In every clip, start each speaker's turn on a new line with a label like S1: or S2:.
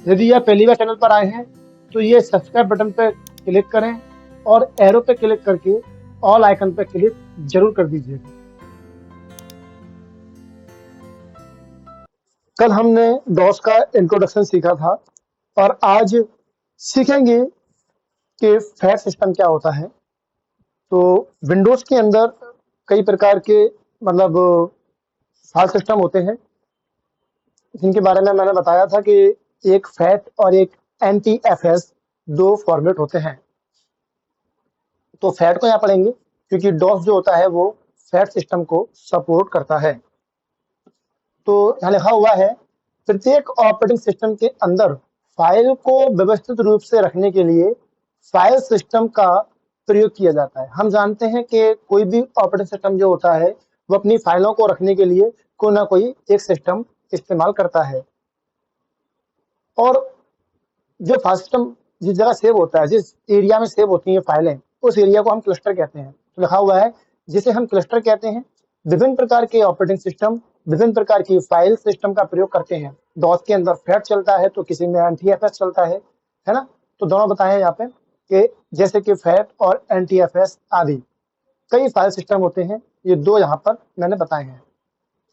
S1: यदि आप पहली बार चैनल पर आए हैं तो ये सब्सक्राइब बटन पर क्लिक करें और एरो पे क्लिक करके ऑल आइकन पर क्लिक जरूर कर दीजिएगा। कल हमने डॉस का इंट्रोडक्शन सीखा था और आज सीखेंगे कि फैट सिस्टम क्या होता है। तो विंडोज के अंदर कई प्रकार के फाइल सिस्टम होते हैं, जिनके बारे में मैंने बताया था कि एक फैट और एक NTFS दो फॉर्मेट होते हैं। तो फैट को यहाँ पढ़ेंगे क्योंकि डॉस जो होता है वो फैट सिस्टम को सपोर्ट करता है। तो यहाँ लिखा हुआ है, प्रत्येक ऑपरेटिंग सिस्टम के अंदर फाइल को व्यवस्थित रूप से रखने के लिए फाइल सिस्टम का प्रयोग किया जाता है। हम जानते हैं कि कोई भी ऑपरेटिंग सिस्टम जो होता है वो अपनी फाइलों को रखने के लिए कोई ना कोई एक सिस्टम इस्तेमाल करता है। और जो फाइल सिस्टम जिस जगह सेव होता है, जिस एरिया में सेव होती हैं फाइलें, उस एरिया को हम क्लस्टर कहते हैं। तो लिखा हुआ है जिसे हम क्लस्टर कहते हैं। विभिन्न प्रकार के ऑपरेटिंग सिस्टम विभिन्न प्रकार की फाइल सिस्टम का प्रयोग करते हैं। डॉस के अंदर फैट चलता है तो किसी में NTFS चलता है ना। तो दोनों बताए हैं यहाँ पे कि जैसे कि फैट और NTFS आदि कई फाइल सिस्टम होते हैं। ये दो यहाँ पर मैंने बताए हैं।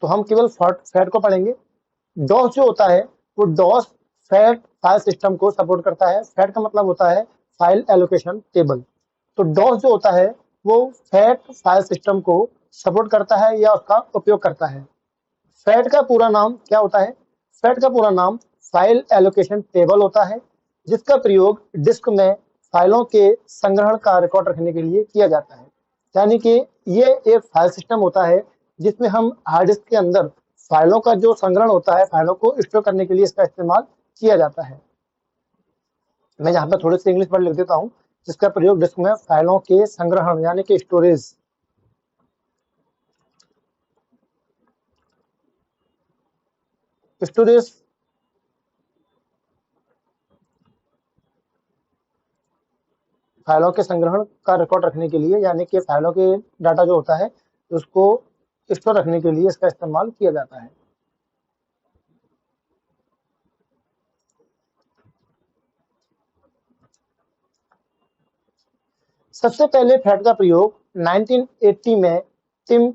S1: तो हम केवल फैट को पढ़ेंगे। डॉस जो होता है वो डॉस फैट फाइल सिस्टम को सपोर्ट करता है। फैट का मतलब होता है फाइल एलोकेशन टेबल। तो डॉस जो होता है वो फैट फाइल सिस्टम को सपोर्ट करता है या उसका उपयोग करता है। फैट का पूरा नाम क्या होता है? फैट का पूरा नाम फाइल एलोकेशन टेबल होता है, जिसका प्रयोग डिस्क में फाइलों के संग्रहण का रिकॉर्ड रखने के लिए किया जाता है। यानी कि ये एक फाइल सिस्टम होता है जिसमें हम हार्ड डिस्क के अंदर फाइलों का जो संग्रहण होता है, फाइलों को स्टोर करने के लिए इसका इस्तेमाल किया जाता है। मैं यहाँ पे थोड़ी सी इंग्लिश वर्ड लिख देता हूँ, जिसका प्रयोग डिस्क में फाइलों के संग्रहण यानी कि स्टोरेज फाइलों के संग्रहण का रिकॉर्ड रखने के लिए, यानी कि फाइलों के डाटा जो होता है उसको स्टोर रखने के लिए इसका इस्तेमाल किया जाता है। सबसे पहले फैट का प्रयोग 1980 में टिम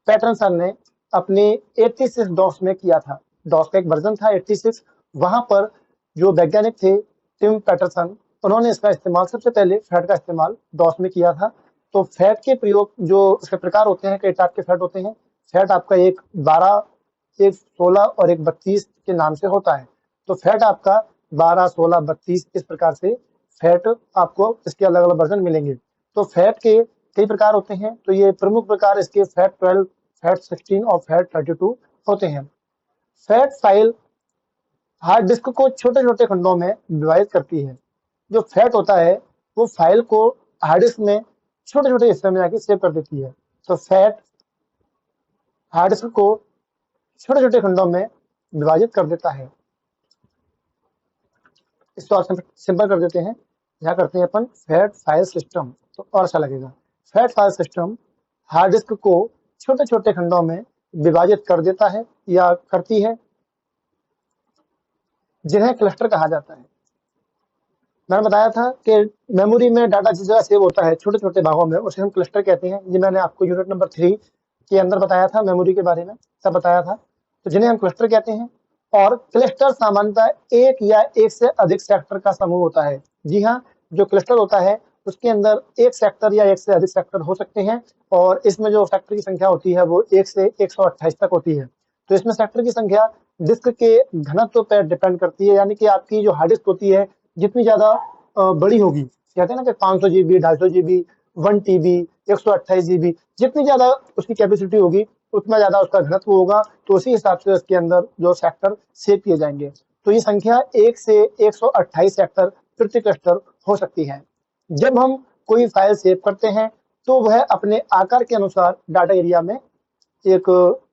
S1: पैटरसन ने अपने 86 डॉस में किया था। डॉस का एक वर्जन था 86। वहां पर जो वैज्ञानिक थे टिम पैटरसन, उन्होंने इसका इस्तेमाल सबसे पहले फैट का इस्तेमाल डॉस में किया था। तो फैट के प्रयोग जो इसके प्रकार होते हैं, कई टाइप के फैट होते हैं। फैट आपका एक 12, एक 16 और एक 32 के नाम से होता है। तो फैट आपका 12, 16, 32 इस प्रकार से फैट आपको इसके अलग अलग वर्जन मिलेंगे। तो फैट के कई प्रकार होते हैं। तो ये प्रमुख प्रकार इसके फैट 12, फैट 16 और फैट 32 होते हैं। फैट फाइल हार्ड डिस्क को छोटे छोटे खंडों में विभाजित करती है। जो फैट होता है वो फाइल को हार्ड डिस्क में छोटे छोटे हिस्से में जाके सेव कर देती है। तो फैट हार्ड डिस्क को छोटे छोटे खंडों में विभाजित कर देता है। इसको और सिंपल कर देते हैं। यहाँ करते हैं अपन फैट फाइल सिस्टम, तो और अच्छा लगेगा। Fat file system hard disk को छोटे छोटे खंडों में विभाजित कर देता है या करती है, जिन्हें क्लस्टर कहा जाता है। मैंने बताया था कि मेमोरी में डाटा जिस जगह सेव होता है छोटे छोटे भागों में, उसे हम क्लस्टर कहते हैं। ये मैंने आपको यूनिट नंबर 3 के अंदर बताया था, मेमोरी के बारे में सब बताया था। तो जिन्हें हम क्लस्टर कहते हैं। और क्लस्टर सामान्यतः एक या एक से अधिक सेक्टर का समूह होता है। जी हाँ, जो क्लस्टर होता है उसके अंदर एक सेक्टर या एक से अधिक सेक्टर हो सकते हैं। और इसमें जो सेक्टर की संख्या होती है वो 1 से 128 तक होती है। तो इसमें सेक्टर की संख्या डिस्क के घनत्व पर डिपेंड करती है। यानी कि आपकी जो हार्ड डिस्क होती है जितनी ज्यादा बड़ी होगी, कहते हैं ना कि 500 GB, 250 GB, 1 TB, 128 GB, जितनी ज्यादा उसकी कैपेसिटी होगी उतना ज्यादा उसका घनत्व होगा। तो उसी हिसाब से उसके अंदर जो सेक्टर सेव किए जाएंगे। तो ये संख्या 1 से 128 सेक्टर प्रति क्लस्टर हो सकती है। जब हम कोई फाइल सेव करते हैं तो वह अपने आकार के अनुसार डाटा एरिया में एक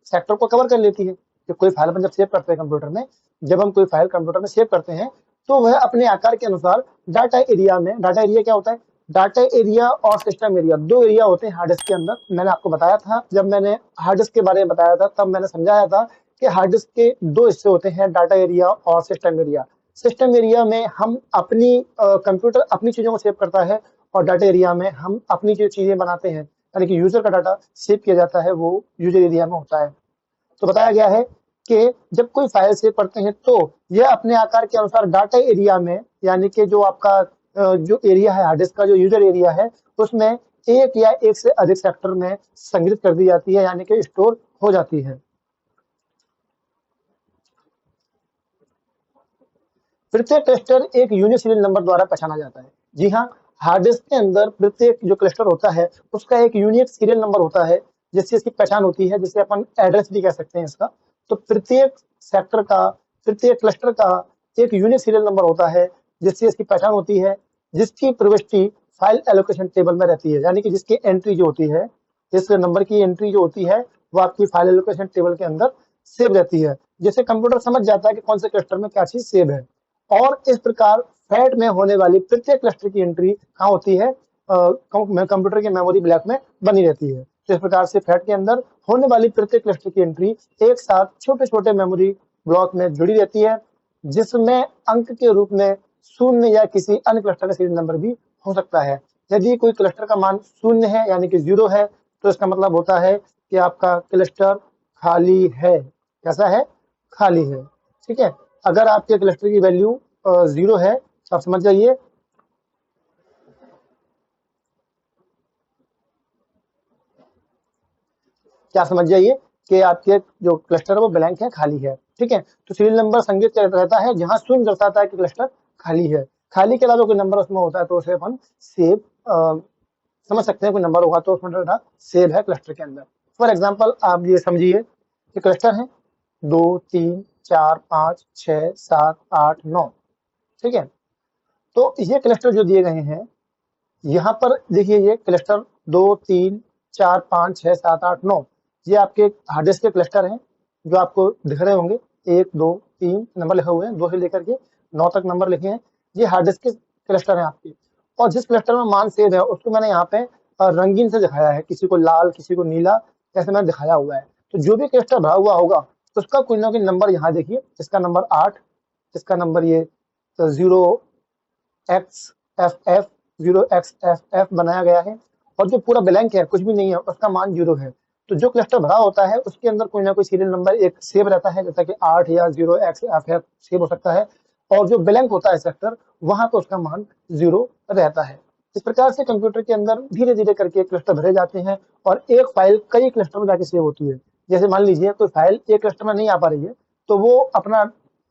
S1: सेक्टर को कवर कर लेती है। कि कोई फाइल अपन जब सेव करते हैं कंप्यूटर में, जब हम कोई फाइल कंप्यूटर में सेव करते हैं तो वह अपने आकार के अनुसार डाटा एरिया में, डाटा एरिया क्या होता है? डाटा एरिया और सिस्टम एरिया, दो एरिया होते हैं हार्ड डिस्क के अंदर। मैंने आपको बताया था, जब मैंने हार्ड डिस्क के बारे में बताया था तब मैंने समझाया था कि हार्ड डिस्क के दो हिस्से होते हैं, डाटा एरिया और सिस्टम एरिया। सिस्टम एरिया में हम अपनी कंप्यूटर अपनी चीजों को सेव करता है, और डाटा एरिया में हम अपनी जो चीजें बनाते हैं, यानी कि यूजर का डाटा सेव किया जाता है, वो यूजर एरिया में होता है। तो बताया गया है कि जब कोई फाइल सेव करते हैं तो यह अपने आकार के अनुसार डाटा एरिया में, यानी कि जो आपका जो एरिया है हार्ड डिस्क का जो यूजर एरिया है, उसमें एक या एक से अधिक सेक्टर में संग्रहित कर दी जाती है, यानी कि स्टोर हो जाती है। प्रत्येक क्लस्टर एक यूनिक सीरियल नंबर द्वारा पहचाना जाता है। जी हाँ, हार्ड डिस्क के अंदर प्रत्येक जो क्लस्टर होता है उसका एक यूनिक सीरियल नंबर होता है, जिससे इसकी पहचान होती है, जिसे अपन एड्रेस भी कह सकते हैं इसका। तो प्रत्येक सेक्टर का, प्रत्येक क्लस्टर का एक यूनिक सीरियल नंबर होता है, जिससे इसकी पहचान होती है, जिसकी प्रविष्टि फाइल एलोकेशन टेबल में रहती है, यानी कि जिसकी एंट्री जो होती है, इस नंबर की एंट्री जो होती है वो आपकी फाइल एलोकेशन टेबल के अंदर सेव रहती है, जिससे कंप्यूटर समझ जाता है कि कौन से क्लस्टर में क्या चीज सेव है। और इस प्रकार फैट में होने वाली प्रत्येक क्लस्टर की एंट्री कहाँ होती है, कंप्यूटर के मेमोरी ब्लॉक में बनी रहती है। तो इस प्रकार से फैट के अंदर होने वाली प्रत्येक क्लस्टर की एंट्री एक साथ छोटे छोटे मेमोरी ब्लॉक में जुड़ी रहती है, जिसमें अंक के रूप में शून्य या किसी अन्य क्लस्टर का सीरियल नंबर भी हो सकता है। यदि कोई क्लस्टर का मान शून्य है, यानी कि 0 है, तो इसका मतलब होता है कि आपका क्लस्टर खाली है। कैसा है? खाली है। ठीक है। अगर आपके क्लस्टर की वैल्यू 0 है तो आप समझ जाइए क्या, समझ जाइए कि आपके जो क्लस्टर है वो ब्लैंक है, खाली है। ठीक है। तो सीरियल नंबर संकेत रहता है जहां शून्य दर्शाता है कि क्लस्टर खाली है। खाली के अलावा कोई नंबर उसमें होता है तो उसे अपन सेव समझ सकते हैं। कोई नंबर होगा तो उसमें डाटा सेव है क्लस्टर के अंदर। फॉर एग्जाम्पल आप ये समझिए कि क्लस्टर है 2 3 4 5 6 7 8 9। ठीक है। तो ये क्लस्टर जो दिए गए हैं, यहाँ पर देखिए ये क्लस्टर 2 3 4 5 6 7 8 9, ये आपके हार्ड डिस्क के क्लस्टर हैं जो आपको दिख रहे होंगे। 1 2 3 नंबर लिखे हुए हैं, 2 से लेकर के 9 तक नंबर लिखे हैं। ये हार्ड डिस्क के क्लस्टर हैं आपके। और जिस क्लस्टर में मान सेव है उसको मैंने यहाँ पे रंगीन से दिखाया है, किसी को लाल किसी को नीला, ऐसे मैंने दिखाया हुआ है। तो जो भी क्लस्टर भरा हुआ होगा उसका कोई ना कोई नंबर यहाँ देखिए, इसका नंबर 8, इसका नंबर ये 0xff 0xff बनाया गया है। और जो पूरा ब्लैंक है, कुछ भी नहीं है, उसका मान 0 है। तो जो क्लस्टर भरा होता है उसके अंदर कोई ना कोई सीरियल नंबर एक सेव रहता है, जैसा कि 8 या 0xff सेव हो सकता है। और जो ब्लैंक होता है सेक्टर, वहां पर उसका मान 0 रहता है। इस प्रकार से कंप्यूटर के अंदर धीरे धीरे करके क्लस्टर भरे जाते हैं और एक फाइल कई क्लस्टर में जाके सेव होती है। जैसे मान लीजिए कोई फाइल एक क्लस्टर में नहीं आ पा रही है, तो वो अपना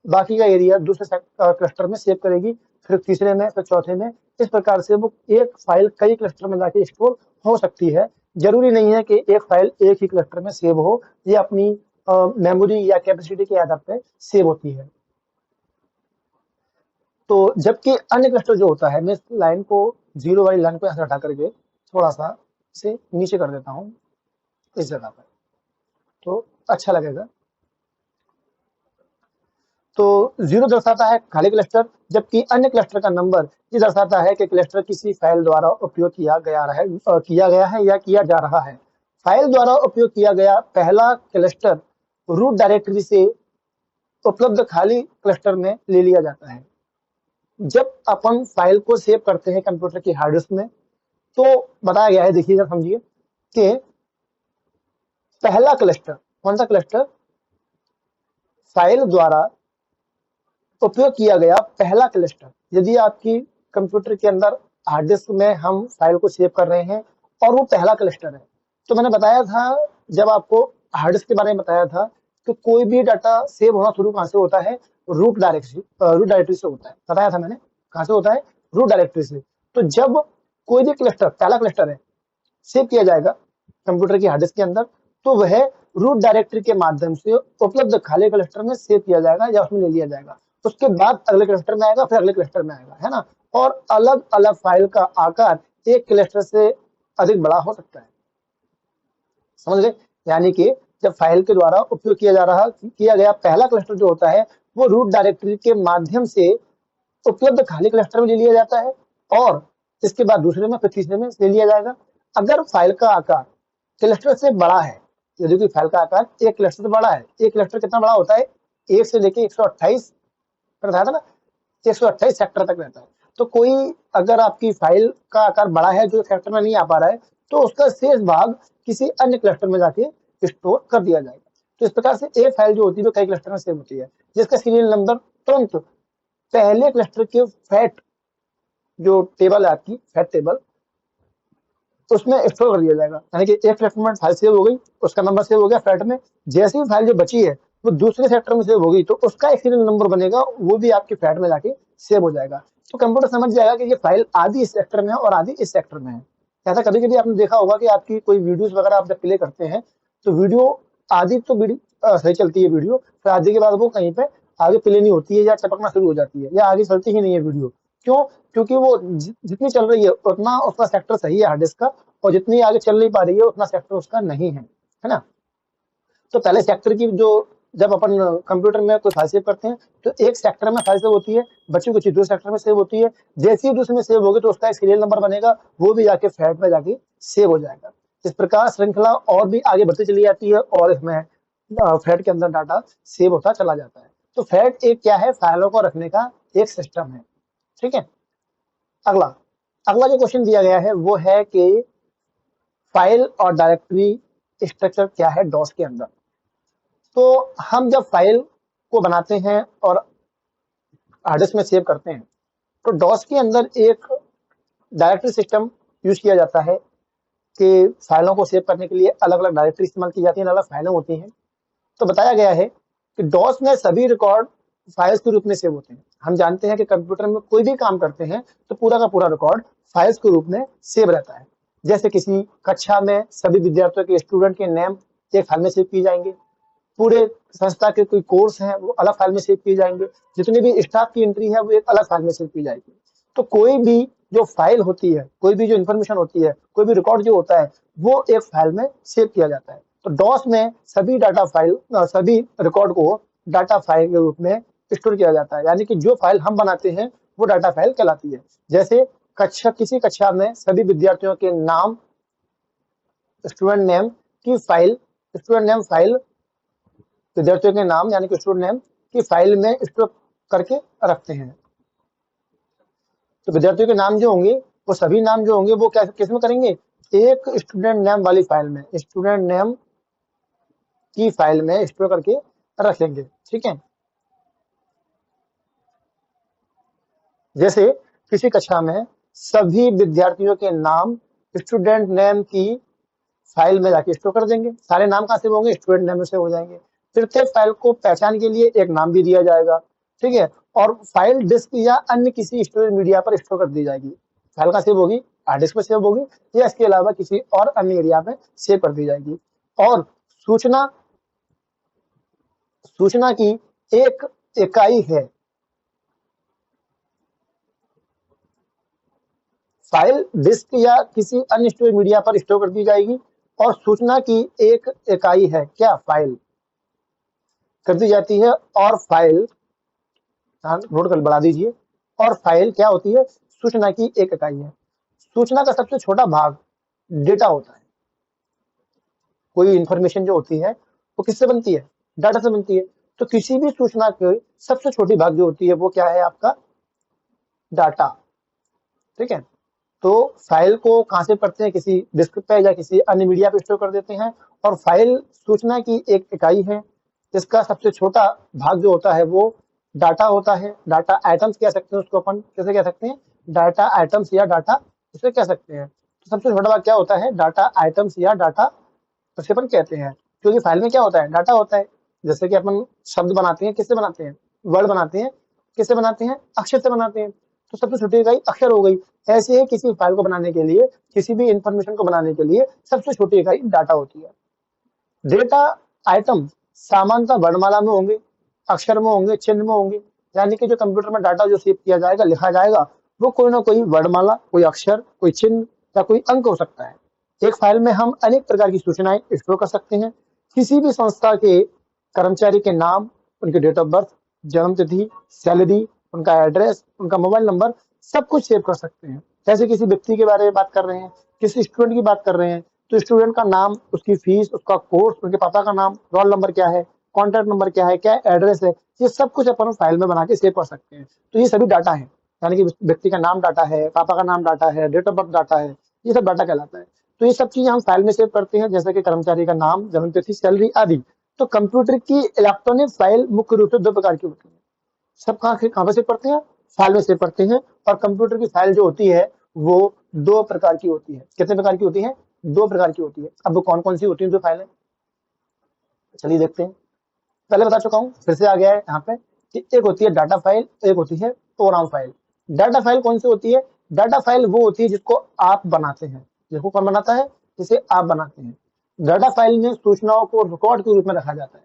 S1: बाकी का एरिया दूसरे क्लस्टर में सेव करेगी, फिर तीसरे में, फिर चौथे में। इस प्रकार से वो एक फाइल कई क्लस्टर में जाके स्टोर हो सकती है। जरूरी नहीं है कि एक फाइल एक ही क्लस्टर में सेव हो, ये अपनी मेमोरी या कैपेसिटी के आधार पर सेव होती है। तो जबकि अन्य क्लस्टर जो होता है, मैं इस लाइन को 0 वाली लाइन को यहाँ से हटा करके थोड़ा सा इसे नीचे कर देता हूँ इस जगह पर, तो अच्छा लगेगा। तो 0 दर्शाता है खाली क्लस्टर, जबकि अन्य क्लस्टर का नंबर ये दर्शाता है कि क्लस्टर किसी फाइल द्वारा उपयोग किया गया है या किया जा रहा है। फाइल द्वारा उपयोग किया गया पहला क्लस्टर रूट डायरेक्टरी से उपलब्ध खाली क्लस्टर में ले लिया जाता है। जब अपन फाइल को सेव करते हैं कंप्यूटर की हार्ड डिस्क में, तो बताया गया है, देखिएगा समझिए कि पहला क्लस्टर, कौन सा क्लस्टर? फाइल द्वारा उपयोग किया गया पहला क्लस्टर। यदि आपकी कंप्यूटर के अंदर हार्ड डिस्क में हम फाइल को सेव कर रहे हैं और वो पहला क्लस्टर है, तो मैंने बताया था, जब आपको हार्ड डिस्क के बारे में बताया था, कि कोई भी डाटा सेव होना शुरू कहां से होता है? रूट डायरेक्टरी से होता है। बताया था मैंने, कहां से होता है? रूट डायरेक्टरी से। तो जब कोई भी क्लस्टर, पहला क्लस्टर है, सेव किया जाएगा कंप्यूटर की हार्ड डिस्क के अंदर, तो वह रूट डायरेक्टरी के माध्यम से उपलब्ध खाली क्लस्टर में सेव किया जाएगा या उसमें ले लिया जाएगा। उसके बाद अगले क्लस्टर में आएगा, फिर अगले क्लस्टर में आएगा, है ना। और अलग अलग फाइल का आकार एक क्लस्टर से अधिक बड़ा हो सकता है। समझ गए? यानी कि जब फाइल के द्वारा उपयोग किया गया पहला क्लस्टर जो होता है, वो रूट डायरेक्टरी के माध्यम से उपलब्ध खाली क्लस्टर में ले लिया जाता है, और इसके बाद दूसरे में, फिर तीसरे में ले लिया जाएगा। अगर फाइल का आकार क्लस्टर से बड़ा है, यदि कोई फाइल का आकार एक क्लस्टर से बड़ा है, एक क्लस्टर कितना बड़ा होता है? 1 से लेके 128 बताया था ना, 128 सेक्टर तक रहता है। तो कोई अगर आपकी फाइल का आकार बड़ा है जो सेक्टर में नहीं आ पा रहा है, तो उसका शेष भाग किसी अन्य क्लस्टर में जाके स्टोर कर दिया जाएगा। तो इस प्रकार से एक फाइल जो होती है वो कई क्लस्टर में सेव होती है, जिसका सीरियल नंबर तुरंत पहले क्लस्टर के फैट जो टेबल है आपकी फैट टेबल, उसमें स्टोर कर दिया जाएगा। यानी कि एक क्लस्टर में फाइल सेव हो गई, उसका नंबर सेव हो गया फैट में, जैसे ही फाइल जो बची है वो दूसरे सेक्टर में सेव होगी तो उसका एक सीरियल नंबर बनेगा, वो भी आपके फैट में जाके सेव हो जाएगा। तो कंप्यूटर समझ जाएगा कि ये फाइल आधी इस सेक्टर में है और आधी इस सेक्टर में है। ऐसा कभी कभी आपने देखा होगा कि आपकी कोई वीडियोस वगैरह आप जब प्ले करते हैं तो वीडियो आधी तो सही चलती है वीडियो, फिर आधी के बाद वो कहीं पे आगे प्ले नहीं होती है या चपकना शुरू हो जाती है या आगे चलती ही नहीं है वीडियो। क्यों? क्योंकि वो जितनी चल रही है उतना उसका सेक्टर सही है हार्ड डिस्क का, और जितनी आगे चल नहीं पा रही है उतना सेक्टर उसका नहीं है ना। तो पहले सेक्टर की जो जब अपन कंप्यूटर में कोई फाइल सेव करते हैं तो एक सेक्टर में फाइल सेव होती है, बची कुछ दूसरे सेक्टर में सेव होती है। जैसे ही दूसरे में सेव होगी तो उसका एक सीरियल नंबर बनेगा, वो भी जाके फैट में जाके सेव हो जाएगा। इस प्रकार श्रृंखला और भी आगे बढ़ती चली जाती है और इसमें फैट के अंदर डाटा सेव होता चला जाता है। तो फैट एक क्या है? फाइलों को रखने का एक सिस्टम है। ठीक है। अगला अगला जो क्वेश्चन दिया गया है वो है कि फाइल और डायरेक्टरी स्ट्रक्चर क्या है डॉस के अंदर। तो हम जब फाइल को बनाते हैं और हार्ड डिस्क में सेव करते हैं तो डॉस के अंदर एक डायरेक्टरी सिस्टम यूज किया जाता है कि फाइलों को सेव करने के लिए अलग अलग डायरेक्टरी इस्तेमाल की जाती है, अलग अलग फाइलें होती हैं। तो बताया गया है कि डॉस में सभी रिकॉर्ड फाइल्स के रूप में सेव होते हैं। हम जानते हैं कि कंप्यूटर में कोई भी काम करते हैं तो पूरा का पूरा रिकॉर्ड फाइल्स के रूप में सेव रहता है। जैसे किसी कक्षा में सभी विद्यार्थियों के स्टूडेंट के नेम एक फाइल में सेव किए जाएंगे, पूरे संस्था के कोई कोर्स हैं वो अलग फाइल में सेव किए जाएंगे, जितनी भी स्टाफ की एंट्री है वो एक अलग फाइल में सेव की जाएगी। तो कोई भी जो फाइल होती है, कोई भी जो इन्फॉर्मेशन होती है, कोई भी रिकॉर्ड जो होता है वो एक फाइल में सेव किया जाता है। तो डॉस में सभी डाटा फाइल सभी रिकॉर्ड को डाटा फाइल के रूप में स्टोर किया जाता है। यानी कि जो फाइल हम बनाते हैं वो डाटा फाइल कहलाती है। जैसे किसी कक्षा में सभी विद्यार्थियों के नाम स्टूडेंट नेम की फाइल, स्टूडेंट नेम फाइल विद्यार्थियों के नाम यानी कि स्टूडेंट नेम की फाइल में स्टोर करके रखते हैं। तो विद्यार्थियों के नाम जो होंगे वो सभी नाम जो होंगे वो क्या किस में करेंगे? एक स्टूडेंट नेम वाली फाइल में, स्टूडेंट नेम की फाइल में स्टोर करके रख लेंगे। ठीक है। जैसे किसी कक्षा में सभी विद्यार्थियों के नाम स्टूडेंट नेम की फाइल में जाके स्टोर कर देंगे। सारे नाम कहाँ से होंगे? स्टूडेंट नेम से हो जाएंगे। प्रत्येक फाइल को पहचान के लिए एक नाम भी दिया जाएगा। ठीक है। और फाइल डिस्क या अन्य किसी स्टोरेज मीडिया पर स्टोर कर दी जाएगी। फाइल कहाँ सेव होगी? हार्ड डिस्क में सेव होगी या इसके अलावा किसी और अन्य एरिया में सेव कर दी जाएगी। और सूचना सूचना की एक इकाई है। फाइल डिस्क या किसी अन्य स्टोरेज मीडिया पर स्टोर कर दी जाएगी और सूचना की एक इकाई है क्या? फाइल कर दी जाती है। और फाइल नोट कर बढ़ा दीजिए। और फाइल क्या होती है? सूचना की एक इकाई है। सूचना का सबसे छोटा भाग डेटा होता है। कोई इंफॉर्मेशन जो होती है वो किससे बनती है? डाटा से बनती है। तो किसी भी सूचना की सबसे छोटी भाग जो होती है वो क्या है? आपका डाटा। ठीक है। तो फाइल को कहां से करते हैं? किसी डिस्क पे या किसी अन्य मीडिया पे स्टोर कर देते हैं। और फाइल सूचना की एक इकाई है। इसका सबसे छोटा भाग जो होता है वो डाटा होता है। डाटा आइटम्स कह सकते हैं उसको, अपन कैसे कह सकते हैं? डाटा आइटम्स या डाटा इसे कह सकते हैं। तो सबसे छोटा भाग क्या होता है? डाटा आइटम्स या डाटा उसे अपन कहते हैं। क्योंकि फाइल में क्या होता है? डाटा होता है। जैसे कि अपन शब्द बनाते हैं, किससे बनाते हैं? वर्ड बनाते हैं, किससे बनाते हैं? अक्षर से बनाते हैं। तो सबसे छोटी इकाई अक्षर हो गई। ऐसे ही किसी फाइल को बनाने के लिए, किसी भी इंफॉर्मेशन को बनाने के लिए सबसे छोटी इकाई डाटा होती है। डेटा आइटम सामान्यतः वर्णमाला में होंगे, अक्षर में होंगे, चिन्ह में होंगे। यानी कि जो कंप्यूटर में डाटा जो सेव किया जाएगा, लिखा जाएगा, वो कोई ना कोई वर्णमाला, कोई अक्षर, कोई चिन्ह या कोई अंक हो सकता है। एक फाइल में हम अनेक प्रकार की सूचनाएं स्टोर कर सकते हैं। किसी भी संस्था के कर्मचारी के नाम, उनके डेट ऑफ बर्थ, जन्म तिथि, सैलरी, उनका एड्रेस, उनका मोबाइल नंबर, सब कुछ सेव कर सकते हैं। जैसे किसी व्यक्ति के बारे में बात कर रहे हैं, किसी स्टूडेंट की बात कर रहे हैं, तो स्टूडेंट का नाम, उसकी फीस, उसका कोर्स, उनके पापा का नाम, रोल नंबर क्या है, कॉन्टैक्ट नंबर क्या है, क्या एड्रेस है, ये सब कुछ अपन फाइल में बना के सेव कर सकते हैं। तो ये सभी डाटा है, यानी कि व्यक्ति का नाम डाटा है, पापा का नाम डाटा है, डेट ऑफ बर्थ डाटा है, ये सब डाटा कहलाता है। तो ये सब चीजें हम फाइल में सेव करते हैं, जैसे कि कर्मचारी का नाम, जन्म तिथि, सैलरी आदि। तो कंप्यूटर की इलेक्ट्रॉनिक फाइल मुख्य रूप से दो प्रकार की होती है। सब कहाँ पे सेव करते हैं? फाइल में सेव करते हैं। और कंप्यूटर की फाइल जो होती है वो दो प्रकार की होती है। कितने प्रकार की होती है? दो प्रकार की होती है। अब वो कौन कौन सी होती है जो फाइलें, चलिए देखते हैं। पहले बता चुका हूँ, फिर से आ गया है यहाँ पे कि एक होती है डाटा फाइल, एक होती है प्रोग्राम फाइल। डाटा फाइल कौन सी होती है? डाटा फाइल वो होती है जिसको आप बनाते हैं। जिसको कौन बनाता है? जिसे आप बनाते हैं। डाटा फाइल में सूचनाओं को रिकॉर्ड के रूप में रखा जाता है,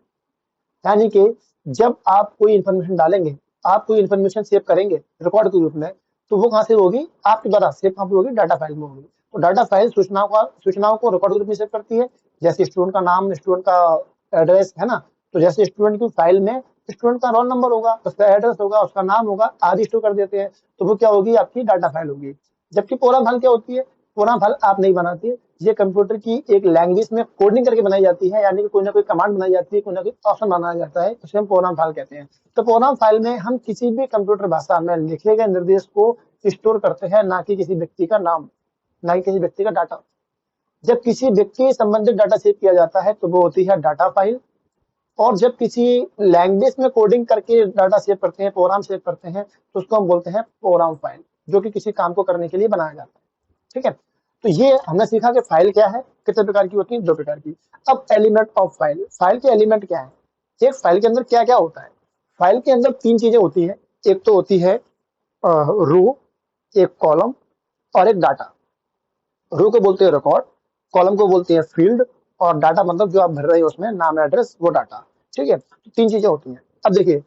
S1: यानी कि जब आप कोई इंफॉर्मेशन डालेंगे, आप कोई इंफॉर्मेशन सेव करेंगे रिकॉर्ड के रूप में, तो वो कहाँ से होगी? आपके द्वारा सेव कहाँ पे होगी? डाटा फाइल में होगी। तो डाटा फाइल सूचनाओं को रिकॉर्ड के रूप में सेव करती है। जैसे स्टूडेंट का नाम, स्टूडेंट का एड्रेस, है ना। तो जैसे स्टूडेंट की फाइल में स्टूडेंट का रोल नंबर होगा, उसका एड्रेस होगा, उसका नाम होगा, आदि स्टोर कर देते हैं, तो वो क्या होगी? आपकी डाटा फाइल होगी। जबकि प्रोग्राम फाइल क्या होती है? प्रोग्राम फाइल आप नहीं बनाते, ये कंप्यूटर की एक लैंग्वेज में कोडिंग करके बनाई जाती है, यानी कि कोई ना कोई कमांड बनाई जाती है, कोई ना कोई ऑप्शन बनाया जाता है, उसे हम प्रोग्राम फाइल कहते हैं। तो प्रोग्राम फाइल में हम किसी भी कंप्यूटर भाषा में लिखे गए निर्देश को स्टोर करते हैं, ना कि किसी व्यक्ति का नाम, ना कि किसी व्यक्ति का डाटा। जब किसी व्यक्ति से संबंधित डाटा सेव किया जाता है तो वो होती है डाटा फाइल। और जब किसी लैंग्वेज में कोडिंग करके डाटा सेव करते हैं, प्रोग्राम सेव करते हैं, तो उसको हम बोलते हैं प्रोग्राम फाइल, जो कि किसी काम को करने के लिए बनाया जाता है। ठीक है। तो ये हमने सीखा कि फाइल क्या है, कितने प्रकार की होती है? दो प्रकार की। अब एलिमेंट ऑफ फाइल, फाइल के एलिमेंट क्या है? एक फाइल के अंदर क्या क्या होता है? फाइल के अंदर तीन चीजें होती है। एक तो होती है रो, एक कॉलम और एक डाटा। रो को बोलते हैं रिकॉर्ड, कॉलम को बोलते हैं फील्ड, और डाटा मतलब जो आप भर रहे हो उसमें नाम, एड्रेस, वो डाटा। ठीक है। तो तीन चीजें होती हैं। अब देखिए,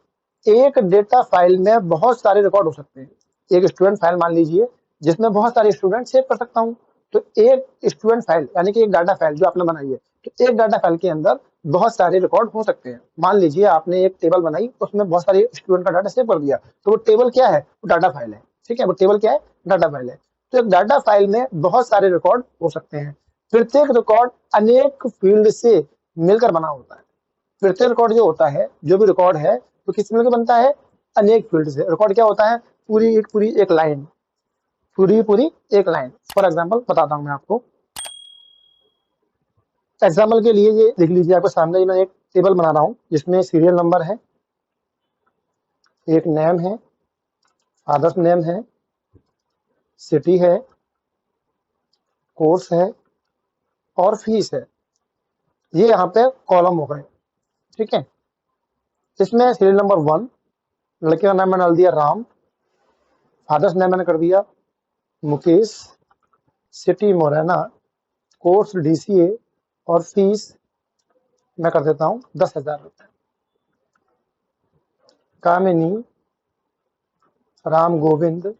S1: एक डेटा फाइल में बहुत सारे रिकॉर्ड हो सकते हैं। एक स्टूडेंट फाइल मान लीजिए, जिसमें बहुत सारे स्टूडेंट सेव कर सकता हूँ। तो एक स्टूडेंट फाइल यानी कि एक डाटा फाइल जो आपने बनाई है, तो एक डाटा फाइल के अंदर बहुत सारे रिकॉर्ड हो सकते हैं। मान लीजिए आपने एक टेबल बनाई, उसमें बहुत सारे स्टूडेंट का डाटा सेव कर दिया, तो वो टेबल क्या है? वो डाटा फाइल है। ठीक है, वो टेबल क्या है? डाटा फाइल है। तो एक डाटा फाइल में बहुत सारे रिकॉर्ड हो सकते हैं। प्रत्येक रिकॉर्ड अनेक फील्ड से मिलकर बना होता है। प्रत्येक रिकॉर्ड जो होता है, जो भी रिकॉर्ड है, वो किस मिलकर बनता है? अनेक फील्ड से। रिकॉर्ड क्या होता है? पूरी एक लाइन, पूरी एक लाइन। फॉर एग्जाम्पल बताता हूँ मैं आपको। एग्जाम्पल के लिए ये देख लीजिए, आपके सामने मैं एक टेबल बना रहा हूँ जिसमें सीरियल नंबर है, एक नेम है, फादर्स नेम है, सिटी है, कोर्स है और फीस है। ये यहाँ पे कॉलम हो गए। ठीक है। इसमें सीरियल नंबर 1, लड़के का नाम मैंने डाल दिया राम, फादर्स नेम मैंने कर दिया Mukesh, city Morena, course DCA और फीस मैं कर देता हूँ 10,000 रुपये। कामिनी, राम गोविंद,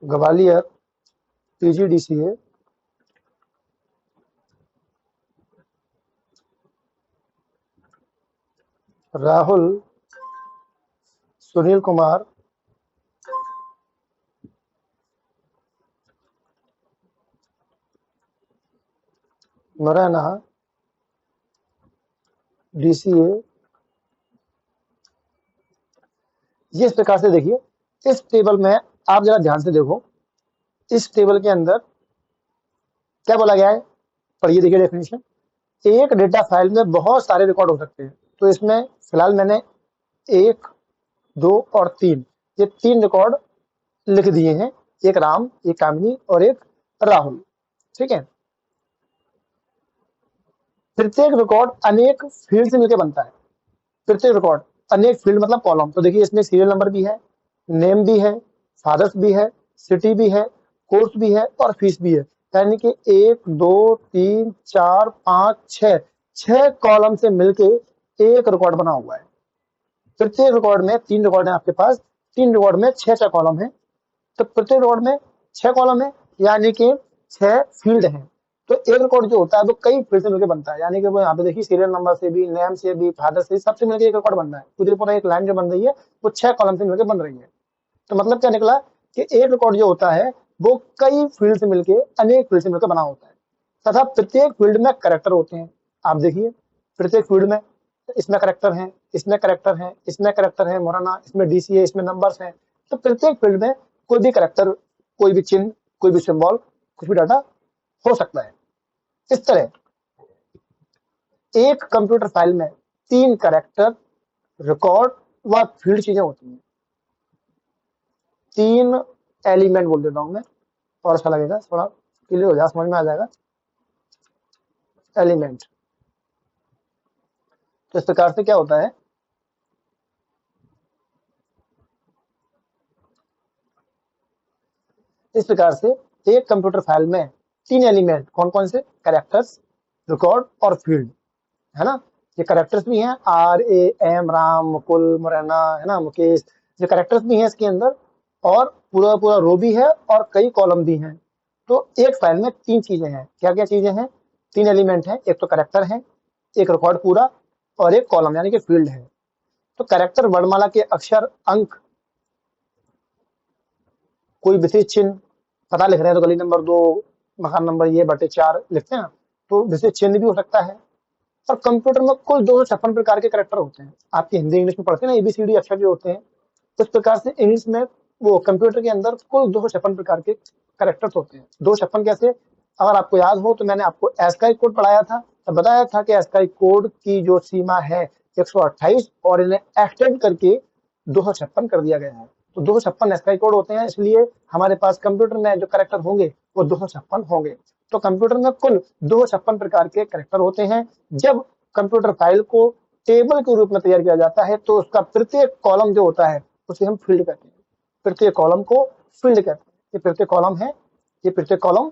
S1: ग्वालियर, PGDCA, राहुल, सुनील कुमार, मुरैना, DCA। ये इस प्रकार से देखिए, इस टेबल में आप जरा ध्यान से देखो, इस टेबल के अंदर क्या बोला गया है? पढ़िए, देखिए डेफिनेशन। एक डेटा फाइल में बहुत सारे रिकॉर्ड हो सकते हैं। तो इसमें फिलहाल मैंने 1, 2 और 3, ये 3 रिकॉर्ड लिख दिए हैं। एक राम, एक कामिनी और एक राहुल। ठीक है। प्रत्येक रिकॉर्ड अनेक फील्ड से मिलकर बनता है। प्रत्येक रिकॉर्ड अनेक फील्ड मतलब कॉलम। तो देखिए, इसमें सीरियल नंबर भी है, नेम भी है, फादर्स भी है, सिटी भी है, कोर्स भी है और फीस भी है। यानी कि 1, 2, 3, 4, 5, 6, 6 कॉलम से मिलके एक रिकॉर्ड बना हुआ है। प्रत्येक रिकॉर्ड में 3 रिकॉर्ड है आपके पास, 3 रिकॉर्ड में 6 कॉलम है। तो प्रत्येक रिकॉर्ड में 6 कॉलम है, यानी कि 6 फील्ड हैं। तो एक रिकॉर्ड जो होता है वो कई फील्ड से मिलकर बनता है, यानी कि वो यहाँ पे देखिए सीरियल नंबर से भी, नेम से भी, फादर से, सबसे मिलकर एक रिकॉर्ड बन रहा है। पूरी पूरा एक लाइन जो बन रही है वो 6 कॉलम से मिलकर बन रही है। तो मतलब क्या निकला कि एक रिकॉर्ड जो होता है वो कई फील्ड से मिलके, अनेक फील्ड से मिलकर बना होता है तथा प्रत्येक फील्ड में करेक्टर होते हैं। आप देखिए, प्रत्येक फील्ड में इसमें करेक्टर हैं, इसमें करेक्टर हैं, इसमें करेक्टर है मोराना, इसमें डीसी है, इसमें नंबर्स हैं। तो प्रत्येक फील्ड में कोई भी करेक्टर, कोई भी चिन्ह, कोई भी सिंबल, कुछ भी डाटा हो सकता है। इस तरह एक कंप्यूटर फाइल में 3 करेक्टर, रिकॉर्ड व फील्ड चीजें होती हैं। 3 एलिमेंट बोल देता हूं मैं, और अच्छा लगेगा, थोड़ा क्लियर हो जाएगा, समझ में आ जाएगा। एलिमेंट, तो इस प्रकार से क्या होता है, इस प्रकार से एक कंप्यूटर फाइल में 3 एलिमेंट, कौन कौन से, कैरेक्टर्स, रिकॉर्ड और फील्ड, है ना। ये कैरेक्टर्स भी हैं, RAM, राम, मुकुल, मुरैना, है ना, मुकेश, ये कैरेक्टर्स भी हैं इसके अंदर, और पूरा पूरा रो भी है और कई कॉलम भी हैं। तो एक फाइल में 3 चीजें हैं। क्या क्या चीजें हैं, 3 एलिमेंट हैं, एक तो कैरेक्टर है, एक रिकॉर्ड पूरा, और एक कॉलम यानी कि फील्ड है। तो कैरेक्टर वर्णमाला के अक्षर, अंक, कोई विशेष चिन्ह, पता लिख रहे हैं तो गली नंबर 2, मकान नंबर ये बटे 4 लिखते हैं ना, तो विशेष चिन्ह भी हो सकता है। और कंप्यूटर में कुल 256 प्रकार के कैरेक्टर होते हैं। आपकी हिंदी इंग्लिश में पढ़ते हैं ना, ABCD अक्षर जो होते हैं, उस प्रकार से इंग्लिश में वो कंप्यूटर के अंदर कुल 256 प्रकार के कैरेक्टर्स होते हैं। 256 कैसे, अगर आपको याद हो तो मैंने आपको एस्काई कोड पढ़ाया था, तब बताया था कि एस्काई कोड की जो सीमा है 128, और इन्हें एक्सटेंड करके 256 कर दिया गया है। तो 256 एस्काई कोड होते हैं, इसलिए हमारे पास कंप्यूटर में जो कैरेक्टर होंगे वो 256 होंगे। तो कंप्यूटर में कुल 256 प्रकार के कैरेक्टर होते हैं। जब कंप्यूटर फाइल को टेबल के रूप में तैयार किया जाता है तो उसका प्रत्येक कॉलम जो होता है उसे हम फील्ड कहते हैं। प्रत्येक कॉलम को फील्ड कहते हैं। ये प्रत्येक कॉलम है, ये प्रत्येक कॉलम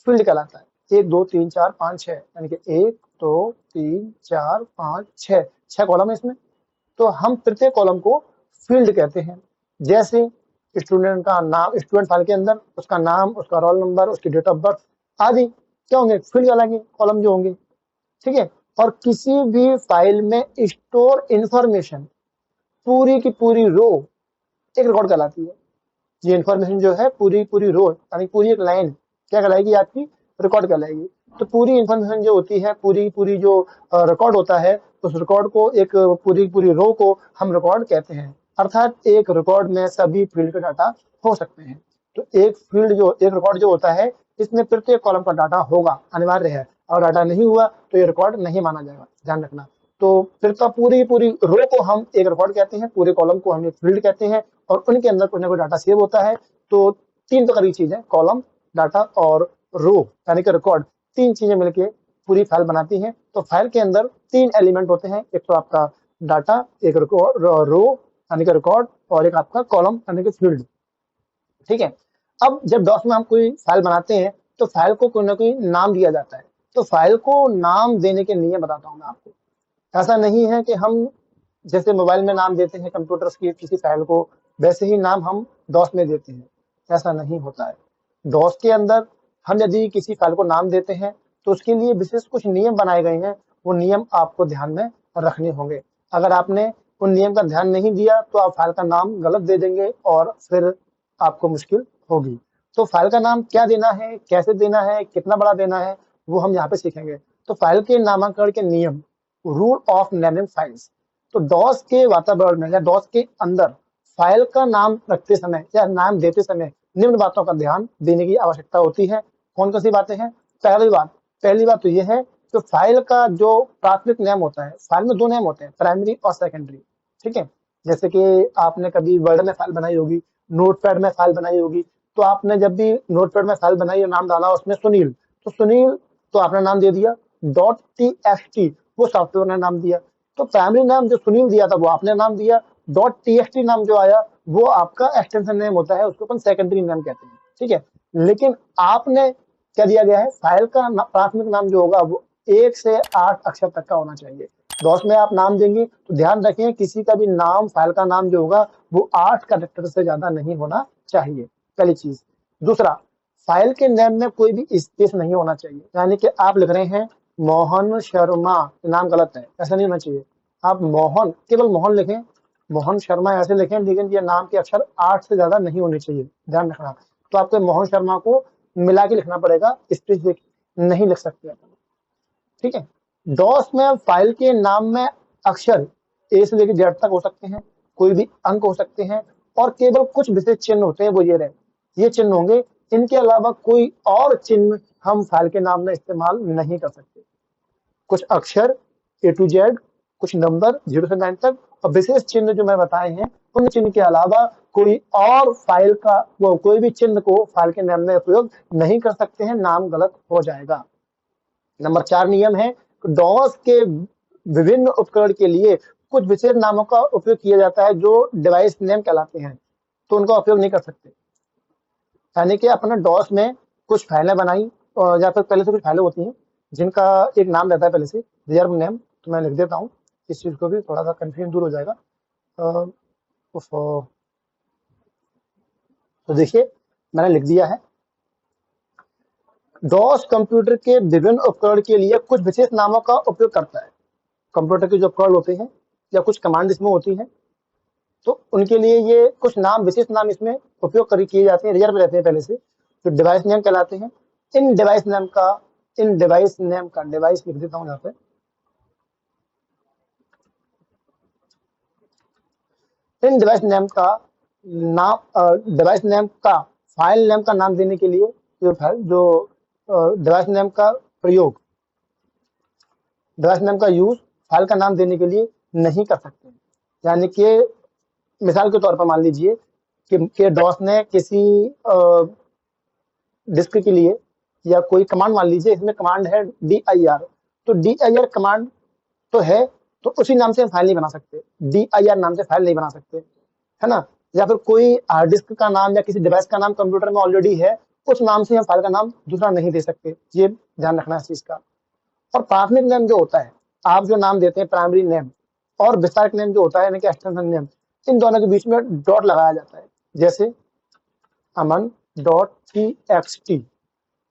S1: फील्ड कहलाता है। 1 2 3 4 5 6, यानी कि 1 2 3 4 5 6, 6 कॉलम है इसमें। तो हम प्रत्येक कॉलम को फील्ड कहते हैं। जैसे स्टूडेंट का नाम, स्टूडेंट फाइल के अंदर उसका नाम, उसका रोल नंबर, उसकी डेट ऑफ बर्थ आदि क्या होंगे, फील्ड कहलाएंगे, कॉलम जो होंगे। ठीक है। और किसी भी फाइल में स्टोर इंफॉर्मेशन, पूरी की पूरी रो एक रिकॉर्ड कहलाती है। ये इंफॉर्मेशन जो है पूरी पूरी रो, यानी पूरी एक लाइन क्या कहलाएगी, आपकी रिकॉर्ड कहलाएगी। तो पूरी इंफॉर्मेशन जो होती है, पूरी पूरी जो रिकॉर्ड होता है, उस रिकॉर्ड को, एक पूरी पूरी रो को हम रिकॉर्ड कहते हैं। अर्थात एक रिकॉर्ड में सभी फील्ड के डाटा हो सकते हैं। तो एक फील्ड जो, एक रिकॉर्ड जो होता है, इसमें प्रत्येक कॉलम का डाटा होगा, अनिवार्य है। और डाटा नहीं हुआ तो ये रिकॉर्ड नहीं माना जाएगा, ध्यान रखना। तो फिर तो पूरी पूरी रो को हम एक रिकॉर्ड कहते हैं, पूरे कॉलम को हम एक फील्ड कहते हैं, और उनके अंदर कुछ ना कुछ डाटा सेव होता है। तो 3 प्रकार की चीजें, कॉलम, डाटा और रो यानी कि रिकॉर्ड, 3 चीजें मिलकर पूरी फाइल बनाती हैं। तो फाइल के अंदर 3 एलिमेंट होते हैं, एक तो आपका डाटा, एक रिकॉर्ड, रो यानी कि रिकॉर्ड, और एक आपका कॉलम यानी कि फील्ड। ठीक है। अब जब डॉस में हम कोई फाइल बनाते हैं तो फाइल को कोई ना कोई नाम दिया जाता है। तो फाइल को नाम देने के नियम बताता हूं मैं आपको। ऐसा नहीं है कि हम जैसे मोबाइल में नाम देते हैं कंप्यूटर्स की किसी फाइल को, वैसे ही नाम हम डॉस में देते हैं, ऐसा नहीं होता है। डॉस के अंदर हम यदि किसी फाइल को नाम देते हैं तो उसके लिए विशेष कुछ नियम बनाए गए हैं, वो नियम आपको ध्यान में रखने होंगे। अगर आपने उन नियम का ध्यान नहीं दिया तो आप फाइल का नाम गलत दे देंगे और फिर आपको मुश्किल होगी। तो फाइल का नाम क्या देना है, कैसे देना है, कितना बड़ा देना है, वो हम यहाँ पे सीखेंगे। तो फाइल के नामकरण के नियम, रूल ऑफ नेमिंग फाइल्स। तो डॉस के वातावरण में या डॉस के अंदर फाइल का नाम रखते समय या नाम देते समय निम्न बातों का ध्यान देने की आवश्यकता होती है। कौन कौन सी बातें हैं? पहली बात तो यह है कि फाइल का जो प्राथमिक नेम होता है, फाइल में 2 नेम होते हैं, प्राइमरी और सेकेंडरी। ठीक है। जैसे कि आपने कभी वर्ड में फाइल बनाई होगी, नोटपैड में फाइल बनाई होगी, तो आपने जब भी नोटपैड में फाइल बनाई और नाम डाला उसमें सुनील, तो सुनील तो आपने नाम दे दिया। .txt वो सॉफ्टवेयर ने नाम दिया। तो प्राइमरी नाम जो सुनील दिया था वो आपने नाम दिया। .txt नाम जो आया वो आपका एक्सटेंशन नेम होता है, उसको अपन सेकेंडरी नेम कहते हैं। ठीक है। लेकिन आपने क्या दिया गया है, फाइल का प्राथमिक नाम जो होगा वो 1 से 8 अक्षर तक का होना चाहिए। डॉस में आप नाम देंगे तो ध्यान रखें किसी का भी नाम, फाइल का नाम जो होगा वो 8 कैरेक्टर से ज्यादा नहीं होना चाहिए, पहली चीज। दूसरा, फाइल के नेम में कोई भी स्पेस नहीं होना चाहिए। यानी कि आप लिख रहे हैं मोहन शर्मा, नाम गलत है, ऐसा नहीं होना चाहिए। आप मोहन, केवल मोहन लिखें, मोहन शर्मा ऐसे लिखें, लेकिन ये नाम के अक्षर 8 से ज्यादा नहीं होने चाहिए, ध्यान रखना। तो आपको मोहन शर्मा को मिला के लिखना पड़ेगा, स्पेस नहीं लिख सकते अपन। ठीक है। डॉस में फाइल के नाम में अक्षर ए से लेकर जेड तक हो सकते हैं, कोई भी अंक हो सकते हैं, और केवल कुछ विशेष चिन्ह होते हैं, वो ये रहे, ये चिन्ह होंगे। इनके अलावा कोई और चिन्ह हम फाइल के नाम में इस्तेमाल नहीं कर सकते। कुछ अक्षर ए टू जेड, कुछ नंबर 0 से 9 तक, और विशेष चिन्ह जो मैं बताए हैं, उन चिन्ह के अलावा कोई और फाइल का वो कोई भी चिन्ह को फाइल के नाम में उपयोग नहीं कर सकते हैं, नाम गलत हो जाएगा। नंबर 4 नियम है, डॉस के विभिन्न उपकरण के लिए कुछ विशेष नामों का उपयोग किया जाता है जो डिवाइस नेम कहलाते हैं, तो उनका उपयोग नहीं कर सकते। यानी कि अपने डॉस में कुछ फाइलें बनाई, और या फिर पहले से कुछ फाइलें होती हैं जिनका एक नाम रहता है पहले से, रिजर्व नेम। तो मैं लिख देता हूँ, इस चीज को भी थोड़ा सा कंफ्यूजन दूर हो जाएगा। तो देखिए मैंने लिख दिया है, डॉस कंप्यूटर के विभिन्न उपकरण के लिए कुछ विशेष नामों का उपयोग करता है। कंप्यूटर के जो उपकरण होते हैं या कुछ कमांड इसमें होती हैं, तो उनके लिए ये कुछ नाम, विशेष नाम इसमें उपयोग किए जाते हैं, रिजर्व रहते हैं पहले से, जो डिवाइस नेम कहलाते हैं। इन डिवाइस नेम का डिवाइस लिख देता हूँ यहाँ पे। इन डिवाइस नेम का डिवाइस नेम का फाइल नेम का नाम देने के लिए जो डिवाइस नेम का प्रयोग, डिवाइस नेम का यूज फाइल का नाम देने के लिए नहीं कर सकते। यानी कि मिसाल के तौर पर मान लीजिए कि डॉस ने किसी डिस्क के लिए या कोई कमांड, मान लीजिए इसमें कमांड है dir, तो dir कमांड तो है, तो उसी नाम से हम फाइल नहीं बना सकते, dir नाम से फाइल नहीं बना सकते, है ना। या फिर कोई हार्ड डिस्क का नाम या किसी डिवाइस का नाम कंप्यूटर में ऑलरेडी है, उस नाम से हम फाइल का नाम दूसरा नहीं दे सकते, ये ध्यान रखना है इस चीज का। और प्राथमिक नेम जो होता है, आप जो नाम देते हैं प्राइमरी नेम, और विस्तारक नेम जो होता है यानी कि एक्सटेंशन नेम, इन दोनों के बीच में डॉट लगाया जाता है। जैसे अमन डॉट txt,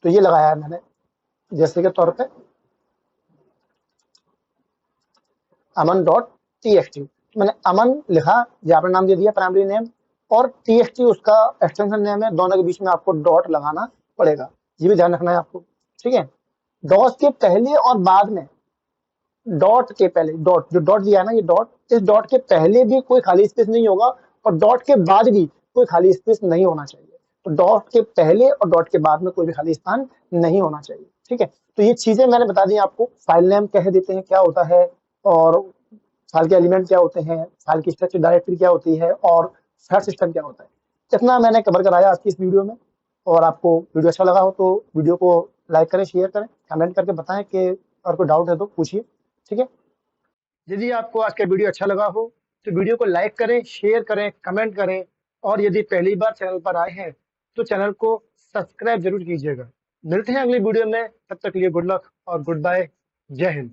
S1: तो ये लगाया है मैंने, जैसे के तौर पे अमन डॉट txt, मैंने अमन लिखा, यहाँ पर नाम दे दिया प्राइमरी नेम, और txt उसका एक्सटेंशन नेम है, दोनों के बीच में आपको डॉट लगाना पड़ेगा, ये भी ध्यान रखना है आपको। ठीक है। डॉस के पहले और बाद में, डॉट के पहले, डॉट जो डॉट दिया है ना, ये डॉट, इस डॉट के पहले भी कोई खाली स्पेस नहीं होगा, और डॉट के बाद भी कोई खाली स्पेस नहीं होना चाहिए। तो डॉट के पहले और डॉट के बाद में कोई भी खाली स्थान नहीं होना चाहिए। ठीक है। तो ये चीजें मैंने बता दी आपको। फाइल नेम कह देते हैं क्या होता है, और फाइल के एलिमेंट क्या होते हैं, फाइल की स्ट्रक्चर डायरेक्टरी क्या होती है, और फाइल सिस्टम क्या होता है। इतना मैंने कवर कराया आज की इस वीडियो में। और आपको वीडियो अच्छा लगा हो तो वीडियो को लाइक करें, शेयर करें, कमेंट करके बताएं कि और कोई डाउट है तो पूछिए। ठीक है। यदि आपको आज का वीडियो अच्छा लगा हो तो वीडियो को लाइक करें, शेयर करें, कमेंट करें, और यदि पहली बार चैनल पर आए हैं तो चैनल को सब्सक्राइब जरूर कीजिएगा। मिलते हैं अगली वीडियो में, तब तक के लिए गुड लक और गुड बाय। जय हिंद।